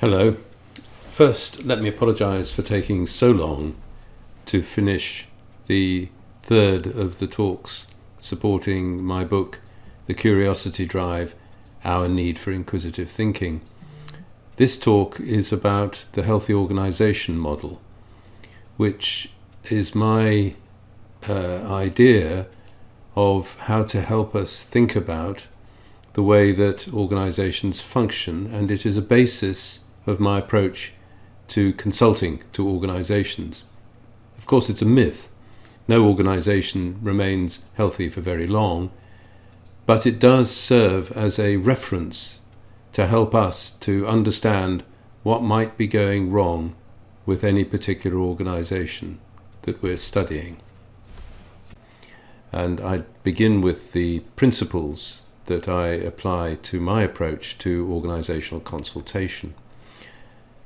Hello. First, let me apologise for taking so long to finish the third of the talks supporting my book, The Curiosity Drive, Our Need for Inquisitive Thinking. This talk is about the healthy organisation model, which is my idea of how to help us think about the way that organisations function, and it is a basis of my approach to consulting to organisations. Of course, it's a myth. No organisation remains healthy for very long, but it does serve as a reference to help us to understand what might be going wrong with any particular organisation that we're studying. And I begin with the principles that I apply to my approach to organisational consultation.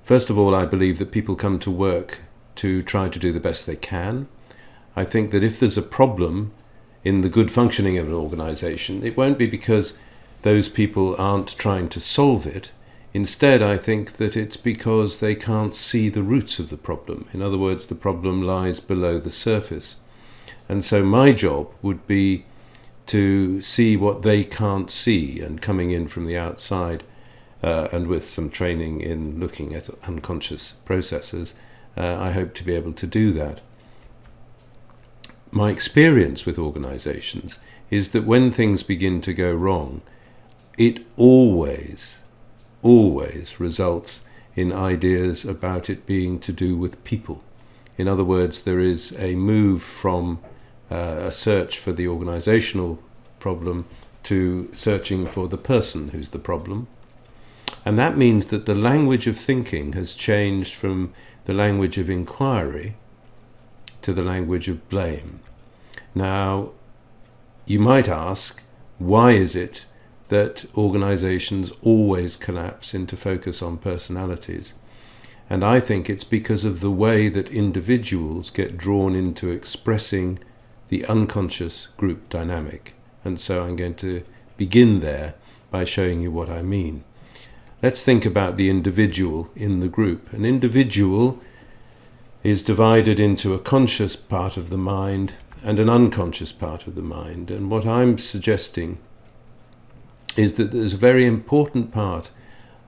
First of all, I believe that people come to work to try to do the best they can. I think that if there's a problem in the good functioning of an organisation, it won't be because those people aren't trying to solve it. Instead, I think that it's because they can't see the roots of the problem. In other words, the problem lies below the surface. And so my job would be to see what they can't see, and coming in from the outside, and with some training in looking at unconscious processes, I hope to be able to do that. My experience with organisations is that when things begin to go wrong, it always results in ideas about it being to do with people. In other words, there is a move from a search for the organisational problem to searching for the person who's the problem. And that means that the language of thinking has changed from the language of inquiry to the language of blame. Now, you might ask, why is it that organizations always collapse into focus on personalities? And I think it's because of the way that individuals get drawn into expressing the unconscious group dynamic. And so I'm going to begin there by showing you what I mean. Let's think about the individual in the group. An individual is divided into a conscious part of the mind and an unconscious part of the mind. And what I'm suggesting is that there's a very important part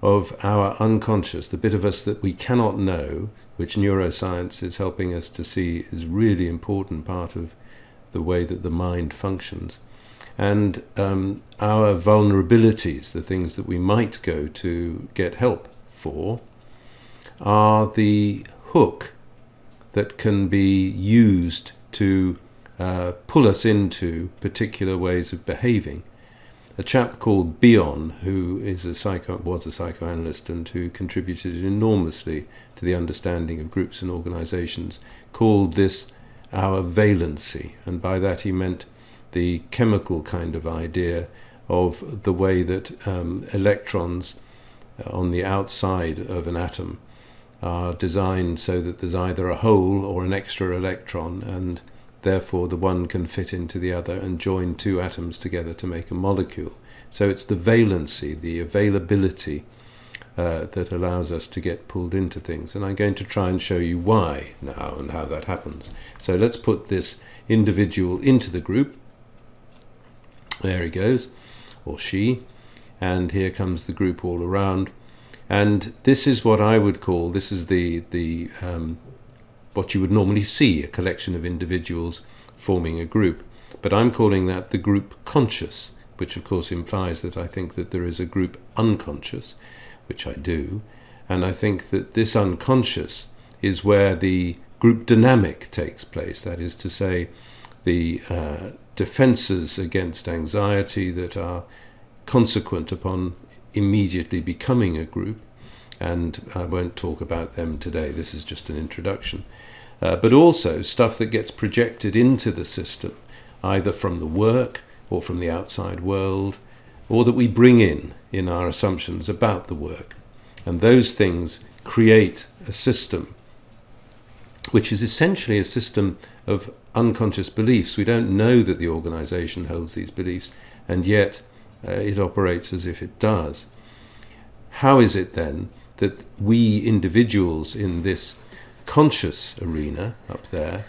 of our unconscious, the bit of us that we cannot know, which neuroscience is helping us to see is really important part of the way that the mind functions. And our vulnerabilities, the things that we might go to get help for, are the hook that can be used to pull us into particular ways of behaving. A chap called Bion, who was a psychoanalyst and who contributed enormously to the understanding of groups and organizations, called this our valency, and by that he meant the chemical kind of idea of the way that electrons on the outside of an atom are designed so that there's either a hole or an extra electron, and therefore the one can fit into the other and join two atoms together to make a molecule. So it's the valency, the availability, that allows us to get pulled into things. And I'm going to try and show you why now and how that happens. So let's put this individual into the group. There he goes, or she, and here comes the group all around. And this is what I would call, this is the what you would normally see, a collection of individuals forming a group. But I'm calling that the group conscious, which of course implies that I think that there is a group unconscious, which I do. And I think that this unconscious is where the group dynamic takes place. That is to say, the defenses against anxiety that are consequent upon immediately becoming a group. And I won't talk about them today. This is just an introduction. But also stuff that gets projected into the system, either from the work or from the outside world, or that we bring in our assumptions about the work. And those things create a system which is essentially a system of unconscious beliefs. We don't know that the organization holds these beliefs, and yet it operates as if it does. How is it then that we individuals in this conscious arena up there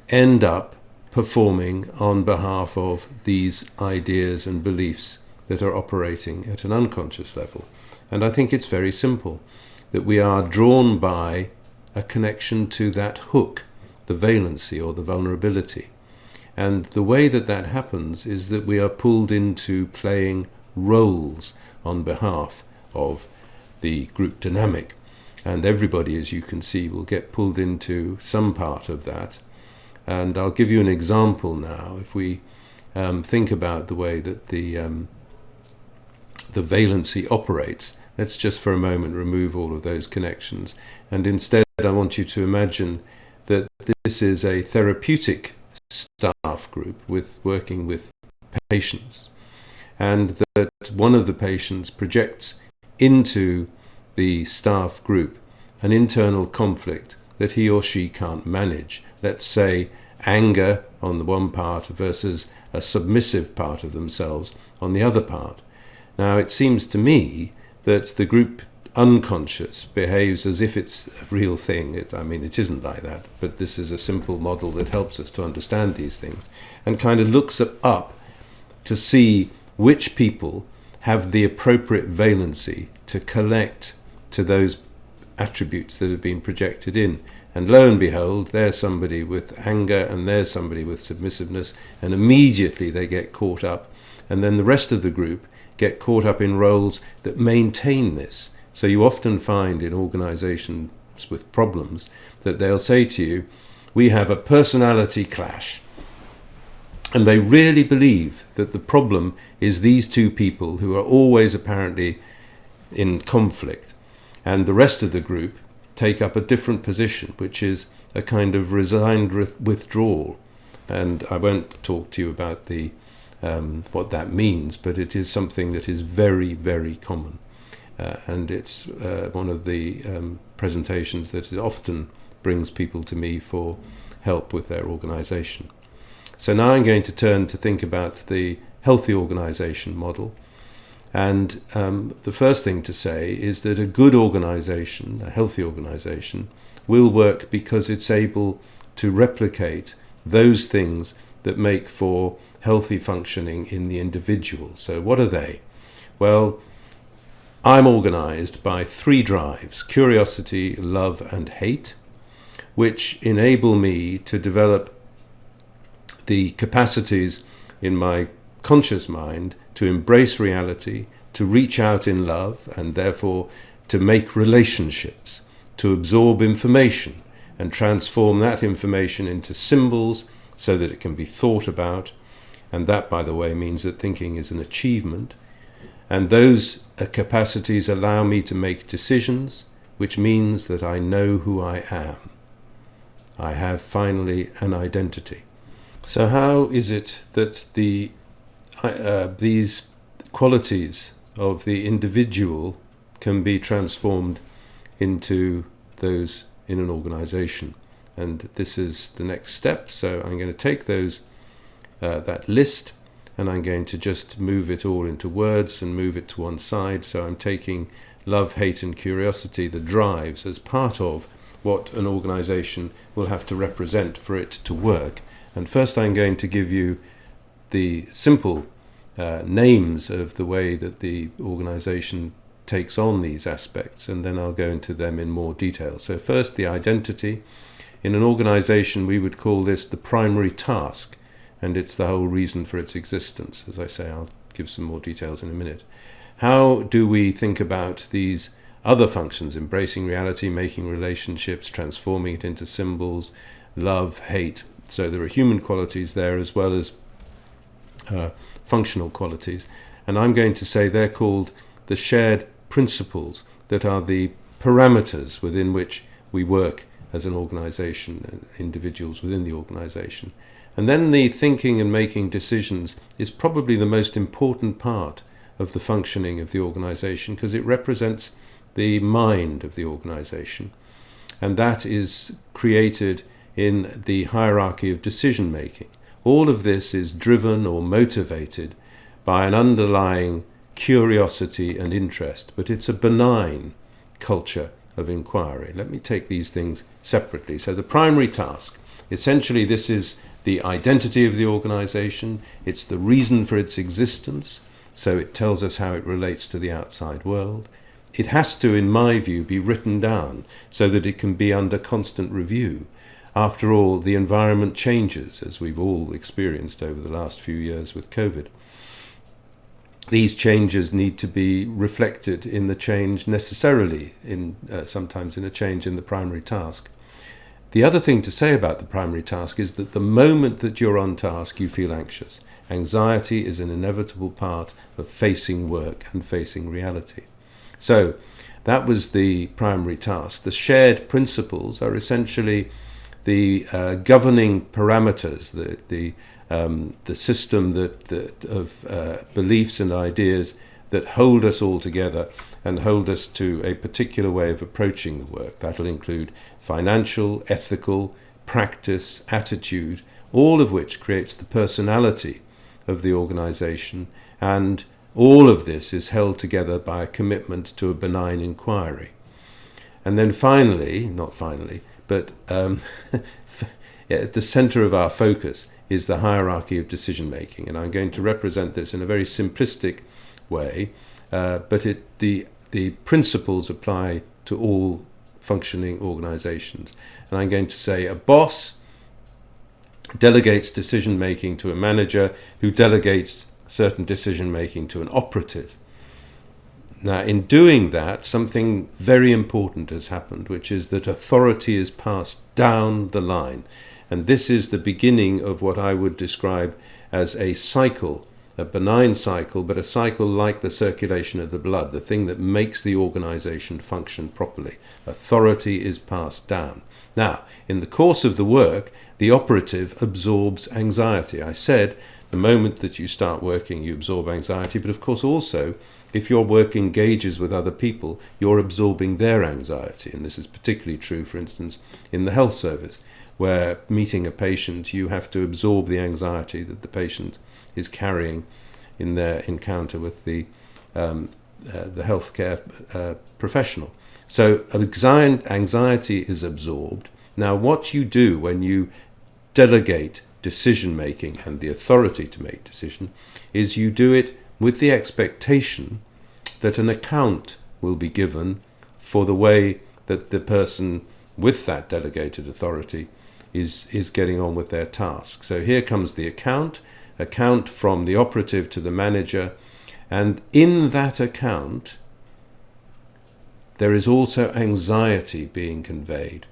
end up performing on behalf of these ideas and beliefs that are operating at an unconscious level. And I think it's very simple, that we are drawn by a connection to that hook, the valency or the vulnerability. And the way that that happens is that we are pulled into playing roles on behalf of the group dynamic. And everybody, as you can see, will get pulled into some part of that. And I'll give you an example now. If we think about the way that the valency operates, let's just for a moment remove all of those connections. And instead, I want you to imagine that this is a therapeutic staff group working with patients, and that one of the patients projects into the staff group an internal conflict that he or she can't manage. Let's say anger on the one part versus a submissive part of themselves on the other part. Now, it seems to me that the group unconscious behaves as if it's a real thing. It isn't like that, but this is a simple model that helps us to understand these things, and kind of looks up to see which people have the appropriate valency to connect to those attributes that have been projected in. And lo and behold, there's somebody with anger and there's somebody with submissiveness, and immediately they get caught up. And then the rest of the group get caught up in roles that maintain this. So you often find in organizations with problems that they'll say to you, we have a personality clash. And they really believe that the problem is these two people who are always apparently in conflict. And the rest of the group take up a different position, which is a kind of resigned withdrawal. And I won't talk to you about what that means, but it is something that is very, very common. And it's one of the presentations that often brings people to me for help with their organization. So now I'm going to turn to think about the healthy organization model. And the first thing to say is that a good organization, a healthy organization, will work because it's able to replicate those things that make for healthy functioning in the individual. So what are they? Well, I'm organized by 3 drives: curiosity, love, and hate, which enable me to develop the capacities in my conscious mind to embrace reality, to reach out in love, and therefore to make relationships, to absorb information and transform that information into symbols so that it can be thought about. And that, by the way, means that thinking is an achievement. And those capacities allow me to make decisions, which means that I know who I am. I have finally an identity. So how is it that these qualities of the individual can be transformed into those in an organization? And this is the next step. So I'm going to take that list, and I'm going to just move it all into words and move it to one side. So I'm taking love, hate, and curiosity, the drives, as part of what an organization will have to represent for it to work. And first I'm going to give you the simple names of the way that the organization takes on these aspects, and then I'll go into them in more detail. So first, the identity. In an organization, we would call this the primary task, and it's the whole reason for its existence. As I say, I'll give some more details in a minute. How do we think about these other functions? Embracing reality, making relationships, transforming it into symbols, love, hate. So there are human qualities there as well as functional qualities. And I'm going to say they're called the shared principles that are the parameters within which we work as an organization, individuals within the organization. And then the thinking and making decisions is probably the most important part of the functioning of the organization, because it represents the mind of the organization. And that is created in the hierarchy of decision making. All of this is driven or motivated by an underlying curiosity and interest, but it's a benign culture of inquiry. Let me take these things separately. So the primary task, essentially this is the identity of the organization, it's the reason for its existence, so it tells us how it relates to the outside world. It has to, in my view, be written down so that it can be under constant review. After all, the environment changes, as we've all experienced over the last few years with COVID. These changes need to be reflected in the change necessarily, sometimes in a change in the primary task. The other thing to say about the primary task is that the moment that you're on task, you feel anxious. Anxiety is an inevitable part of facing work and facing reality. So that was the primary task. The shared principles are essentially the governing parameters, the system of beliefs and ideas that hold us all together and hold us to a particular way of approaching the work. That'll include financial, ethical, practice, attitude, all of which creates the personality of the organization, and all of this is held together by a commitment to a benign inquiry. And then finally, but at the center of our focus is the hierarchy of decision making. And I'm going to represent this in a very simplistic way, but the principles apply to all functioning organizations. And I'm going to say a boss delegates decision making to a manager who delegates certain decision making to an operative. Now, in doing that, something very important has happened, which is that authority is passed down the line. And this is the beginning of what I would describe as a cycle, a benign cycle, but a cycle like the circulation of the blood, the thing that makes the organization function properly. Authority is passed down. Now, in the course of the work, the operative absorbs anxiety. I said the moment that you start working, you absorb anxiety, but of course also, if your work engages with other people, you're absorbing their anxiety. And this is particularly true, for instance, in the health service, where meeting a patient, you have to absorb the anxiety that the patient is carrying in their encounter with the healthcare professional. So anxiety is absorbed. Now, what you do when you delegate decision-making and the authority to make decision is you do it with the expectation that an account will be given for the way that the person with that delegated authority is getting on with their task. So here comes the account from the operative to the manager, and in that account there is also anxiety being conveyed.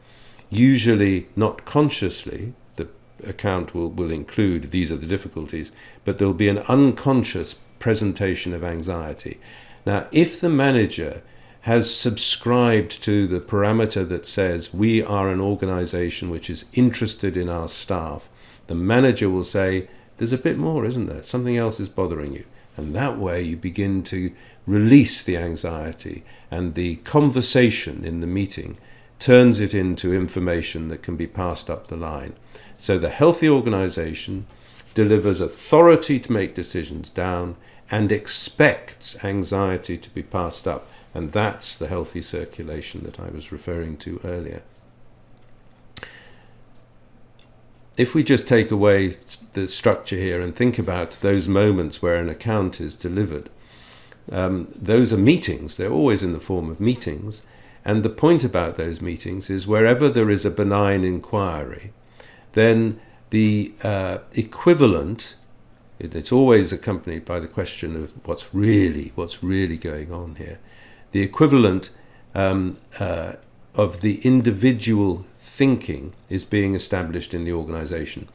Usually not consciously, the account will include these are the difficulties, but there'll be an unconscious presentation of anxiety. Now, if the manager has subscribed to the parameter that says we are an organization which is interested in our staff, the manager will say, there's a bit more, isn't there? Something else is bothering you. And that way you begin to release the anxiety, and the conversation in the meeting turns it into information that can be passed up the line. So the healthy organization delivers authority to make decisions down and expects anxiety to be passed up. And that's the healthy circulation that I was referring to earlier. If we just take away the structure here and think about those moments where an account is delivered, those are meetings. They're always in the form of meetings. And the point about those meetings is wherever there is a benign inquiry, then the equivalent, it's always accompanied by the question of what's really going on here. The equivalent of the individual thinking is being established in the organization.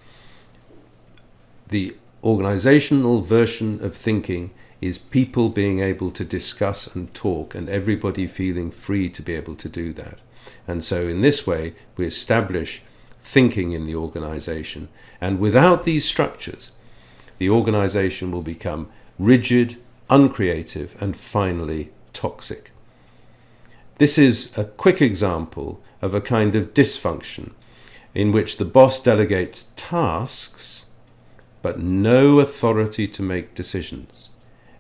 The organizational version of thinking is people being able to discuss and talk, and everybody feeling free to be able to do that. And so in this way, we establish thinking in the organization. And without these structures, the organization will become rigid, uncreative, and finally toxic. This is a quick example of a kind of dysfunction in which the boss delegates tasks but no authority to make decisions.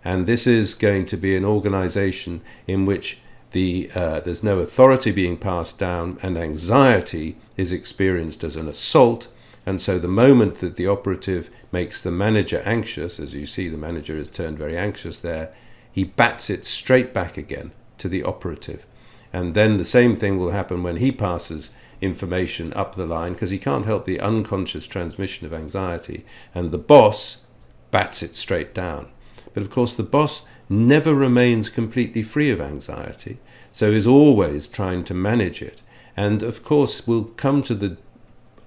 And this is going to be an organization in which there's no authority being passed down, and anxiety is experienced as an assault. And so the moment that the operative makes the manager anxious, as you see the manager is turned very anxious there, he bats it straight back again to the operative. And then the same thing will happen when he passes information up the line, because he can't help the unconscious transmission of anxiety, and the boss bats it straight down. But of course the boss never remains completely free of anxiety, so is always trying to manage it, and of course will come to the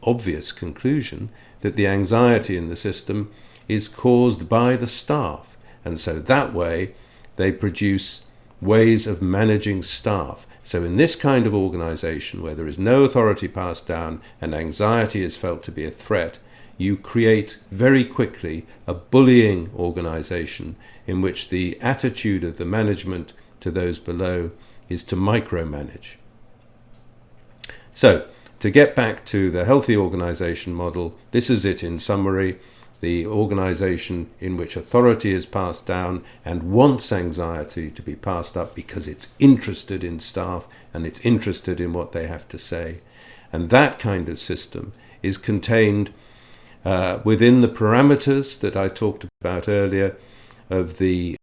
obvious conclusion that the anxiety in the system is caused by the staff, and so that way they produce ways of managing staff. So in this kind of organization where there is no authority passed down and anxiety is felt to be a threat, you create very quickly a bullying organization in which the attitude of the management to those below is to micromanage. So, to get back to the healthy organization model, this is it in summary. The organization in which authority is passed down and wants anxiety to be passed up because it's interested in staff and it's interested in what they have to say. And that kind of system is contained within the parameters that I talked about earlier of the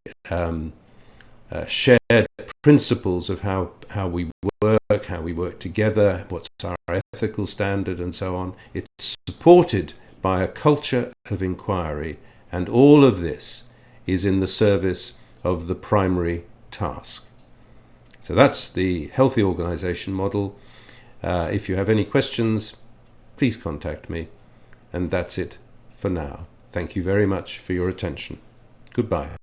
shared principles of how we work together, what's our ethical standard, and so on. It's supported by a culture of inquiry, and all of this is in the service of the primary task. So that's the healthy organization model. If you have any questions, please contact me. And that's it for now. Thank you very much for your attention. Goodbye.